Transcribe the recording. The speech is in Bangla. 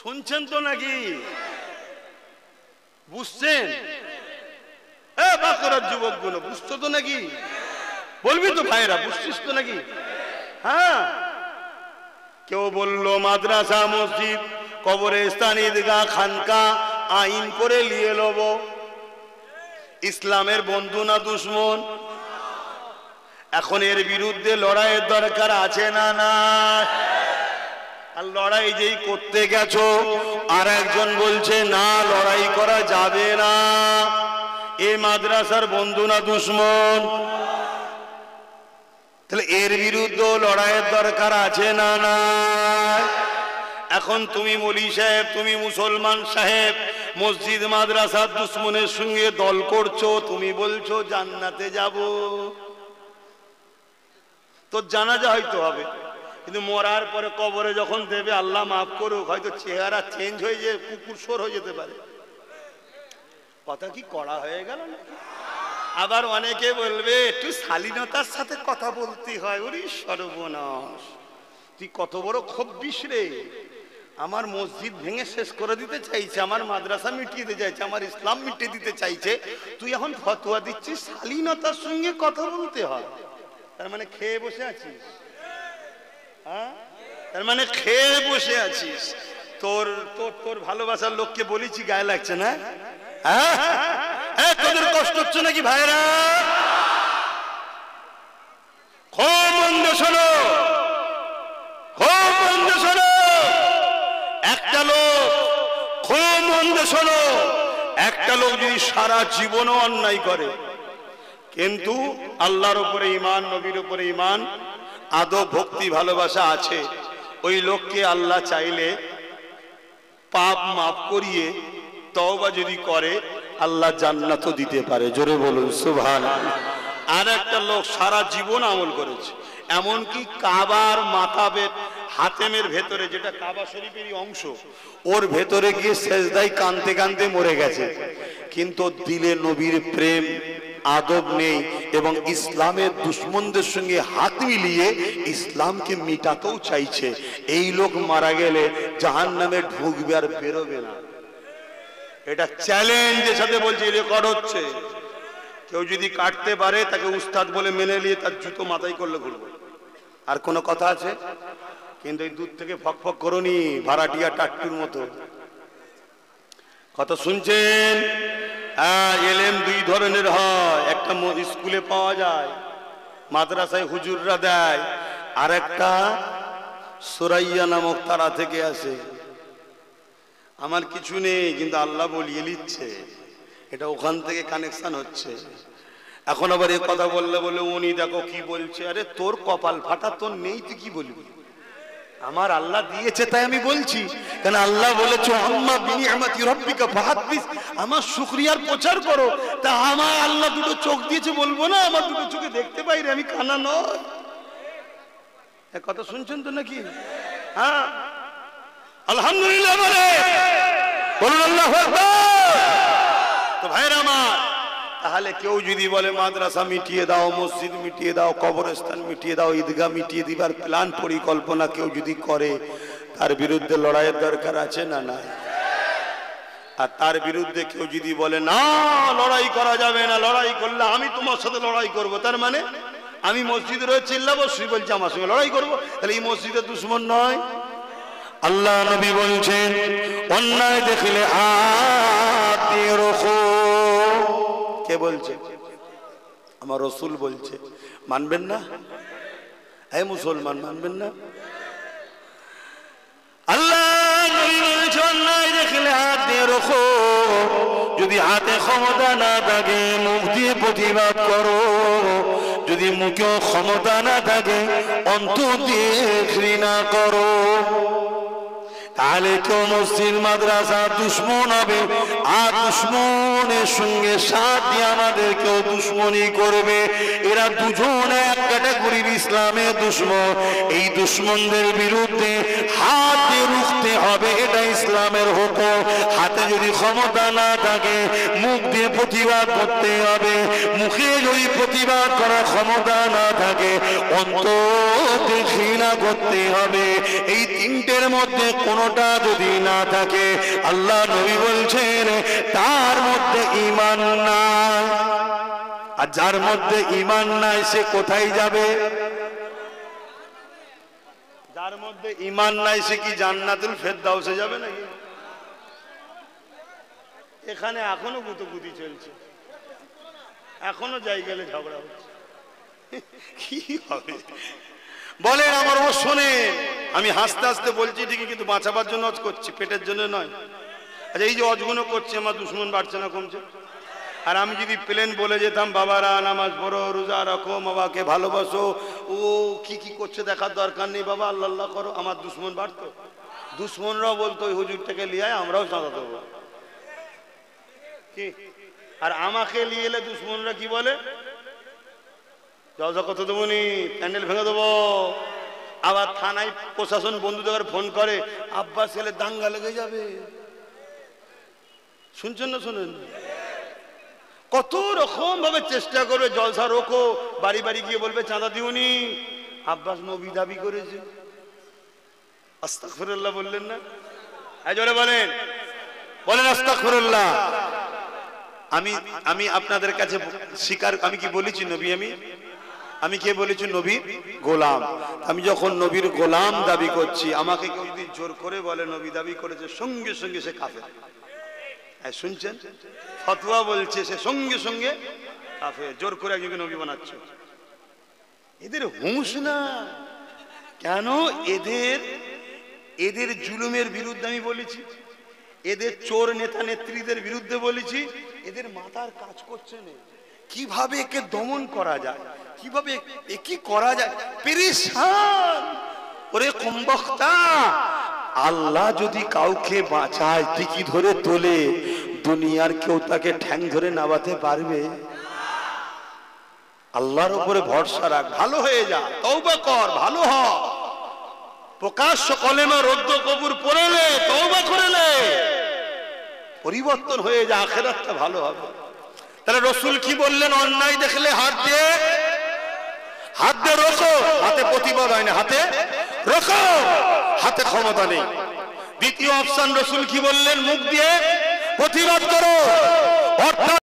শুনছেন তো নাকি? বুঝছেন? বাঁকুড়ার যুবকগুলো বুঝছো তো নাকি? বলবি তো ভাইরা, বুঝছিস তো নাকি? হ্যাঁ। কেউ বললো মাদ্রাসা, মসজিদ, কবরস্থান, ঈদগাহ, খানকা আইন করে নিয়ে লব। ইসলামের বন্ধু না দুশ্মন? এখন এর বিরুদ্ধে লড়াইয়ের দরকার আছে না না? আর লড়াই যেই করতে গেছো আর একজন বলছে না লড়াই করা যাবে না, এই মাদ্রাসার বন্ধু না দুশ্মন? তাহলে এর বিরুদ্ধে লড়াইয়ের দরকার আছে না না? এখন তুমি মৌলী সাহেব, তুমি মুসলমান সাহেব, মসজিদ মাদ্রাসার দুশ্মনের সঙ্গে দল করছো, তুমি বলছো জান্নাতে যাব। তোর জানাজা হয়তো হবে, কিন্তু মরার পরে কবরে যখন দেবে, আল্লাহ মাফ করুক, হয়তো চেহারা চেঞ্জ হয়ে যে কুকুর সর হয়ে যেতে পারে। কথা কি কড়া হয়ে গেল না? আবার অনেকে বলবে একটু শালীনতার সাথে কথা বলতে হয়। ওরে সর্বনাশ, তুই কত বড় খব্বিস রে! আমার মসজিদ ভেঙে শেষ করে দিতে চাইছে, আমার মাদ্রাসা মিটিয়ে দিতে চাইছে, আমার ইসলাম মিটিয়ে দিতে চাইছে, তুই এখন ফতোয়া দিচ্ছিস শালীনতার সঙ্গে কথা বলতে হয়। তার মানে খেয়ে বসে আছিস? হ্যাঁ, তার মানে খেয়ে বসে আছিস। তোর তোর তোর ভালোবাসার লোককে বলেছি, গায়ে লাগছে না? হ্যাঁ, তোদের কষ্ট হচ্ছে নাকি ভাইরা? খুব মন্দ শোনো, খুব মন্দ শোনো। একটা লোক, খুব মন্দ শোনো, একটা লোক যদি সারা জীবনও অন্যায় করে কিন্তু আল্লাহর উপরে ঈমান, নবীর উপরে ঈমান, আদব, ভক্তি, ভালোবাসা আছে, ওই লোককে আল্লাহ চাইলে পাপ মাফ করিয়ে তওবা যদি করে আল্লাহ জান্নাতও দিতে পারে। জোরে বলুন সুবহানাল্লাহ। আর একটা লোক সারা জীবন আমল করেছে, এমনকি কাবার মাকাবের হাতেমের ভেতরে, যেটা কাবা শরীফেরই অংশ, ওর ভেতরে গিয়ে সেজদায় কাঁদতে কাঁদতে মরে গেছে, কিন্তু দিলে নবীর প্রেম, আদব নেই, এবং ইসলামের দুশ্মনদের সঙ্গে হাত মিলিয়ে ইসলামকে মিটাতেও চাইছে। এই লোক মারা গেলে জাহান্নামে ঢুকবে আর বেরোবে না। এটা চ্যালেঞ্জের সাথে বলছি, রেকর্ড হচ্ছে। কেউ যদি কাটতে পারে তাকে উস্তাদ বলে মেনে নিয়ে তার জুতো মাথায় করলে ঘুরবো। আর কোনো কথা আছে? কিন্তু এই দূর থেকে ফক ফক করনি, ভাড়াটিয়া টাট্টুর মতো কথা শুনছেন? এলেম দুই ধরনের হয়, একটা স্কুলে পাওয়া যায়, মাদ্রাসায় হুজুররা দেয়, আর একটা সুরাইয়া নামক তারা থেকে আসে। আমার কিছু নেই, কিন্তু আল্লাহ বলিয়ে নিচ্ছে, এটা ওখান থেকে কানেকশন হচ্ছে। এখন আবার এই কথা বললে বলে উনি দেখো কি বলছে। আরে তোর কপাল ফাটা, তোর নেই, তুই কি বলবি? আমার আল্লাহ দিয়েছে তাই আমি বলছি। কেন আল্লাহ বলেছো আম্মা বিনিআমাতি রাব্বিকা ফাহাদ্দিস, আমার শুকরিয়ার প্রচার করো। তা আমার আল্লাহ দুটো চোখ দিয়েছে, বলবো না আমার দুটো চোখে দেখতে পাই রে, আমি কানা নয়। এই কথা শুনছেন তো নাকি? হ্যাঁ, আলহামদুলিল্লাহ বলে বলুন আল্লাহু আকবার। তো ভাইরা আমার, তাহলে কেউ যদি বলে মাদ্রাসা মিটিয়ে দাও, মসজিদ মিটিয়ে দাও, কবরস্থান মিটিয়ে দাও, ঈদগাহ মিটিয়ে দিবার প্ল্যান পরিকল্পনা কেউ যদি করে, তার বিরুদ্ধে লড়াইয়ের দরকার আছে না নাই? আর তার বিরুদ্ধে কেউ যদি বলে না লড়াই করা যাবে না, লড়াই করলে আমি তোমার সাথে লড়াই করব, তার মানে আমি মসজিদে রয়ে চিল্লাবো, সে বলছে আমার সঙ্গে লড়াই করবো, তাহলে এই মসজিদের দুশ্মন নয়? আল্লাহ নবী বলছেন অন্যায় দেখলে হাত দিয়ে রাখো। কে বলছে? আমার রাসূল বলছে। মানবেন না? হে মুসলমান, মানবেন না? আল্লাহ নবী বলছে অন্যায় দেখলে হাত দিয়ে রাখো, যদি হাতে ক্ষমতা না থাকে মুখ দিয়ে প্রতিবাদ করো, যদি মুখেও ক্ষমতা না থাকে অন্তর দিয়ে ঘৃণা করো। তাহলে কেউ মসজিদ মাদ্রাসা দুশ্মন হবে, আর দুশ্মনের সঙ্গে সাথ দিয়ে আমাদের কেউ দুশ্মনী করবে। এরা দুজন এক ক্যাটাগরির ইসলামের দুশ্মন। এই দুশ্মনদের বিরুদ্ধে হাতে রুখতে হবে, এটা ইসলামের হুকুম। হাতে হাতে যদি ক্ষমতা না থাকে মুখ দিয়ে প্রতিবাদ করতে হবে, মুখে যদি প্রতিবাদ করার ক্ষমতা না থাকে অন্তরে ঘৃণা করতে হবে। এই তিনটের মধ্যে কোনোটা যদি না থাকে আল্লাহ নবী বলছেন তার মধ্যে ঈমান নাই। আর যার মধ্যে ঈমান নাই সে কোথায় যাবে? যার মধ্যে ঈমান নাই সে কি জান্নাতুল ফেরদাউসে যাবে নাকি? এখানে এখনো গুতোগুতি চলছে, এখনো যাই গেলে ঝগড়া হচ্ছে, কি হবে বলেন? আমার ও শোনে, আমি হাসতে হাসতে বলছি ঠিকই, কিন্তু বাঁচাবার জন্য অজ করছি, পেটের জন্য নয়। আচ্ছা, এই যে অজগুলো করছে আমার দুশ্মন বাড়ছে না কমছে? আর আমি যদি প্লেন বলে যেতাম বাবারা নামাজ পড়ো, রোজা রাখো, বাবাকে ভালোবাসো, ও কি কি করছে দেখার দরকার নেই, বাবা আল্লাহ আল্লাহ করো, আমার দুশ্মন বাড়তো? দুশ্মনরাও বলতো ওই হুজুরটাকে লিয়ে আয়, আমরাও চাঁদা দেবো কি? আর আমাকে নিয়ে এলে দুশ্মনরা কি বলে? জলসা কত দেবো নি, প্যান্ডেল ভেঙে দেবো। আবার থানায় প্রশাসন বন্ধুদের ফোন করে, আব্বাস ছেলে দাঙ্গা লেগে যাবে। শুনছেন না শোনেন? কত রকম ভাবে চেষ্টা করবে জলসা রোকো, বাড়ি বাড়ি গিয়ে বলবে চাঁদা দিওনি, আব্বাস নবী দাবি করেছে। আস্তাগফিরুল্লাহ বললেন না? জোরে বলেন, বলেন আস্তাগফিরুল্লাহ। আমি আপনাদের কাছে স্বীকার, আমি কি বলেছি নবী? আমি কে বলেছি? নবীর গোলাম। আমি যখন নবীর গোলাম দাবি করছি, আমাকে কেউ যদি জোর করে বলে নবী দাবি করেছে, সঙ্গে সঙ্গে সে কাফের। শুনছেন? ফতোয়া বলছে সে সঙ্গে সঙ্গে কাফের। জোর করে একজনকে নবী বানাচ্ছে। এদের হুঁশ না কেন? এদের জুলুমের বিরুদ্ধে আমি বলেছি, এদের চোর নেতা নেত্রীদের বিরুদ্ধে বলেছি। এদের মাথার কাজ করছে না কিভাবে একে দমন করা যায়, কিভাবে কি করা যায়। পেরেশান। ওরে কমবক্তা, আল্লাহ যদি কাউকে বাঁচায়, টিকি ধরে তোলে, দুনিয়ার কেউ তাকে ঠ্যাং ধরে নামাতে পারবে? আল্লাহর উপরে ভরসা রাখ, ভালো হয়ে যা, তওবা কর, ভালো হ। প্রকাশ্য কলেমা রদ্দ কবুর পড়লে, তওবা করলে পরিবর্তন হয়ে যা, আখিরাতটা ভালো হবে। তাহলে রাসূল কি বললেন? অন্যায় দেখলে হাত দিয়ে রোখো। হাতে প্রতিবাদ হয় না, হাতে রোখো, হাতে ক্ষমতা নেই। দ্বিতীয় অপশন রাসূল কি বললেন? মুখ দিয়ে প্রতিবাদ করো। অর্থাৎ